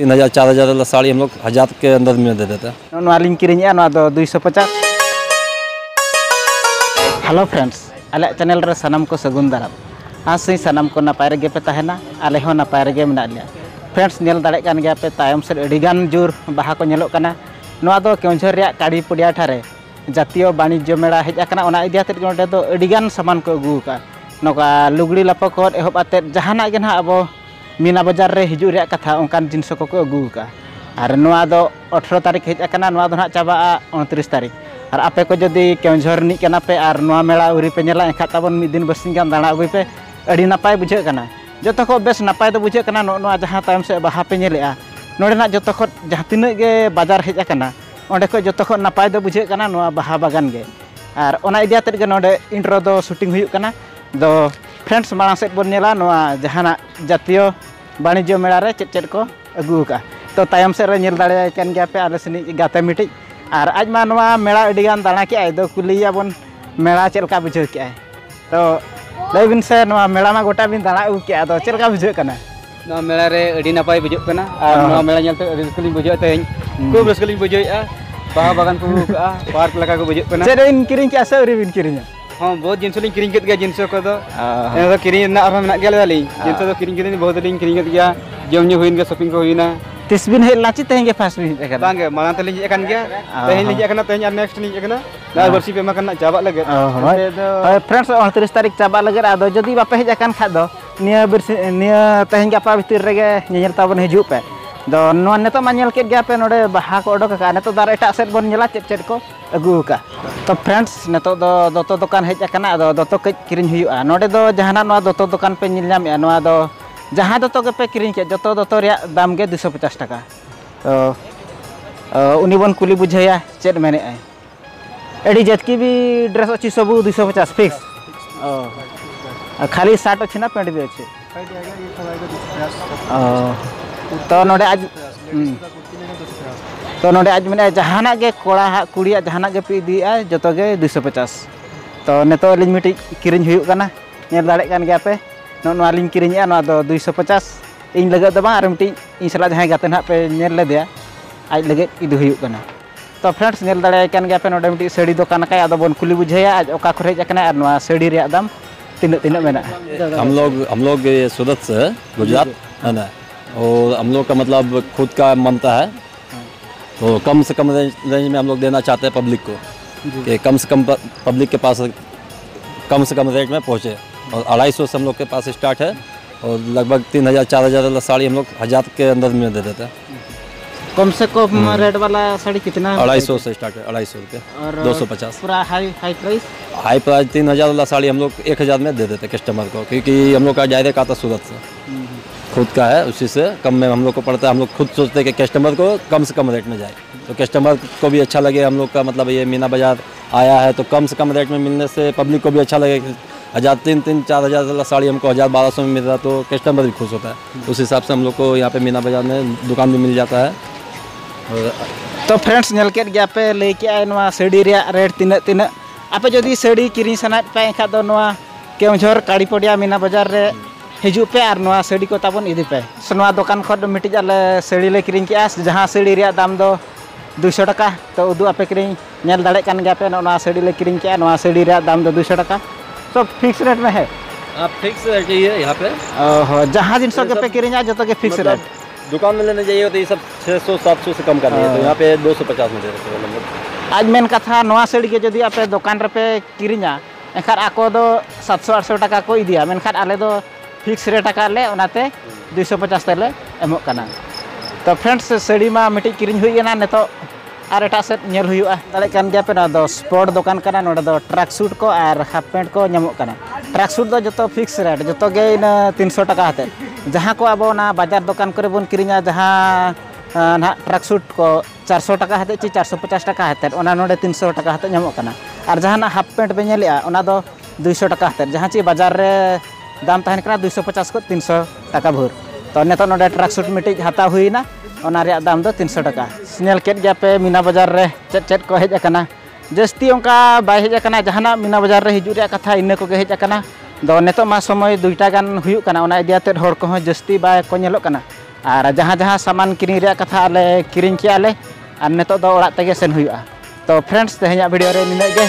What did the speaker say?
3000 4000 वाला साड़ी हम लोग 1000 के अंदर में दे देते हैं। नालिंग किरिंग दो 250। हेलो फ्रेंड्स, आले चैनल रे सनम को सगुन दाराम। आसी सनम को नपाय रेगे पे तहना, आले हो नपाय रेगे मेना लिया। फ्रेंड्स नेल दाड़े कान गया पे तायम से अडिगान जोर बाहा को नेलोक कना। नोआ दो केउंझर रिया काड़ी पुडिया ठारे जातीय वाणिज्य मेला हेज आकना। ओना इदियाते नोडे दो अडिगान सामान को अगू का नोका लुगड़ी लापो को एहब आते जहाना गे ना अब मीना बाजार रे हिजू रिया कथा ओंकान जिनिस को अगू का। और नोआ दो 18 तारीख हेज आकना, नोआ दो ना चाबा 29 तारीख। और आपे को जदि केउंझर निक कना पे और नोआ मेला उरी पे नेला एखा ताबन मिद दिन बसिंग गान दाणा अगुई पे अड़ी नपाय बुझे कना। जतो को बेस नपाय दो बुझे कना नोआ जहां तायम से बाहा पे नेलेआ नोडे ना जतो को जहां तिनाग गे बाजार हेज आकना ओंडे को जतो को नपाय दो बुझे कना नोआ बाहा बागान गे। और ओना इदियाते गे नोडे इंट्रो दो शूटिंग हुयुक कना। दो फ्रेंड्स मांग सेट बोन नेला नोआ जहाना जातीय वाणिज्य मेला रे चेद को अगू का। तो तायम से रे नेल दाड़े कान गया पे आले सनी गाते मिटिज। और आज मा नोआ मेला अडिगान दाणा के आय दो कुलिया बन मेला चेलका बुझे के आय। तो लैबिन से नोआ मेला मा गोटा बिन दाणा अगू के आदो चेलका बुझे कना। नोआ मेला रे अडी नपाय बुझे कना। और नोआ मेला नेलते अडी रस्कलिन बुझे तेन खूब रस्कलिन बुझेआ। बाहा बागान को अगू का पार्क लगा को बुझे कना। चेरिन किरिंग के आसे उरी बिन किरिंग। हाँ बहुत जिनस लिंग किरिंग केत गया जिनस को दो एना किरिंग ना आरो मेना गेला लिंग जिनस दो किरिंग किरिंग बहुत लिंग किरिंग केत गया। जम न्यू हुइन के शॉपिंग को हुइना। तिस बिन हे लाची तेन के फास्ट बिन एकन बांगे मांग तलिंग एकन गया तेन लिंग एकन तेन और नेक्स्ट लिंग एकन ना वर्षी पे मकन चाबा लगे। फ्रेंड्स 29 तारीख चाबा लगे। आदो जदि बापे हेज आकान खा दो निया निया तेन गापा भितर रेगे नेल ताबन हिजू पे। दो नोआ नेतो मा नेल केत गया पे नोडे बाहा को ओडोक का नेतो दार एटा सेट बन नेला चेद को अगू का। तो फ्रेंड्स नेतो दो दोतो दुकान हेज आकाना। आदो दोतो कई किरिंग हुयुआ। नोडे दो जहाना नोआ दोतो दुकान पे नेल नाम नोआ दो जहाँ दोतो के पे किरिंग के जतो दोतो रिया दाम गे 250 टाका। तो उनी बन कुली बुझेया चेद मेने आय एडी जतकी भी ड्रेस अच्छी सबू 250 फिक्स। खाली शर्ट अच्छी ना पैंट भी अच्छी। तो नोडे आज मैंने जहाना गे कोड़ा कुड़िया जहाना गे पे इदिया जतो गे 250। तो नेतो लिंग मिटी किरिंग हुयुक कना नेल दाड़े कान गया पे नोआ लिंग किरिंगया नोआ दो 250 इन लगत दो बा और मिटी इन सला जहां गाते ना पे नेल लेदेया आज लगे इदु हुयुक कना। तो फ्रेंड्स नेल दाड़े कान गया पे नोडे मिटी साड़ी दुकान का आदो बन कुली बुझेया आज ओका खरे जकना और नोआ साड़ी रिया दाम तीन मेना। हम लोग ये सूरत से गुजरात है ना। और हम लोग का मतलब खुद का मनता है। तो कम से कम रेंज में हम लोग देना चाहते हैं पब्लिक को कि कम से कम पब्लिक के पास कम से कम रेट में पहुँचे। और 250 से हम लोग के पास स्टार्ट है और लगभग 3000 4000 वाला साड़ी हम लोग 1000 के अंदर में दे देते हैं। कम से कम रेट वाला साड़ी कितना? 250 से स्टार्ट है, 250 रुपये और 250। पूरा हाई प्राइस? हाई प्राइस 3000 वाला साड़ी हम लोग 1000 में दे देते हैं कस्टमर को, क्योंकि हम लोग का डायरेक्ट आता सूरत से खुद का है। उसी से कम में हम लोग को पड़ता है। हम लोग खुद सोचते हैं कि कस्टमर को कम से कम रेट में जाए, तो कस्टमर को भी अच्छा लगे। हम लोग का मतलब ये मीना बाजार आया है तो कम से कम रेट में मिलने से पब्लिक को भी अच्छा लगे। 1000 3 4 हज़ार वाला साड़ी हमको 1000 1200 में मिल रहा तो कस्टमर भी खुश होता है। उस हिसाब से हम लोग को यहाँ पे मीना बाजार में दुकान भी मिल जाता है। तो फ्रेंड्स नेल केट गया पे लेके आए नोआ साड़ी रिया रेट तीना आपे जदि साड़ी किरिंग सनात पे एखा दो नोआ केउंझर काड़ी पड़िया मीना बाजार रे हिजू पे और नोआ साड़ी को ताबन इदी पे। सो नोआ दुकान खड मिटिज आले साड़ी ले किरिंग के आस जहां साड़ी रिया दाम दो 200 टाका। तो उदू आपे किरिंग नेल दाड़े कान गया पे नोआ साड़ी ले किरिंग के नोआ साड़ी रिया दाम दो 200 टाका। सब फिक्स रेट में है। आप फिक्स रेट चाहिए यहाँ पे? ओहो जहां जिन सब के पे किरिंग जतो के फिक्स रेट। दुकान में लेने जाइए तो ये सब 600 700 से कम कर दिए। तो यहाँ पे 250 में दे देते हैं हम लोग। आज मेन कथा नोआ साड़ी के जदि आपे दुकान रे पे किरिंगा एखार आको दो 700 800 टाका को इदिया। मेनखान आले दो फिक्स रेट टाका ले ओनाते 250 तेले एमोक कना। तो फ्रेंड्स साड़ी मा मिटी किरिंग हुईना नेतो और एटा सेट नेल हुयुआ दाड़े कान गया पे ना दो स्पोर्ट दुकान कना। नोडे दो ट्रैक सूट को और हाफ पैंट को नामोक कना। ट्रैक सूट दो जतो फिक्स रेट जतो गे 300 टाका हते। जहां को अब ना बाजार दुकान करे बन किरिंगा जहां ना ट्रैक सूट को 400 टाका हते ची 450 टाका हते ओना नोडे 300 टाका हते नामोक कना। और जहां ना हाफ पैंट पे नेलिया ओना दो 200 टाका हते। जहां ची बाजार रे दाम तहन कना 250 को 300 टाका भर। तो नेतो नोडे ट्रैक सूट मिटिज हाता हुईना ओना रे दाम दो 300 टाका। नेल केट गया पे मीना बाजार रे चेद को हेज आकना। जस्ती उनका बाय हेज आकना जहाना मीना बाजार रे हिजू रे कथा इन्ने को गे हेज आकना। दो नेतो मा समय 2टा गान हुयुक कना ओना इदियाते हर को जस्ती बाय को नेलोक कना। और जहाँ सामान किरी रे कथा आले किरिंग के आले और नितो दो ओड़ा तेगे सेन हुआ। तो फ्रेंड्स तेहें वीडियो रे निने गे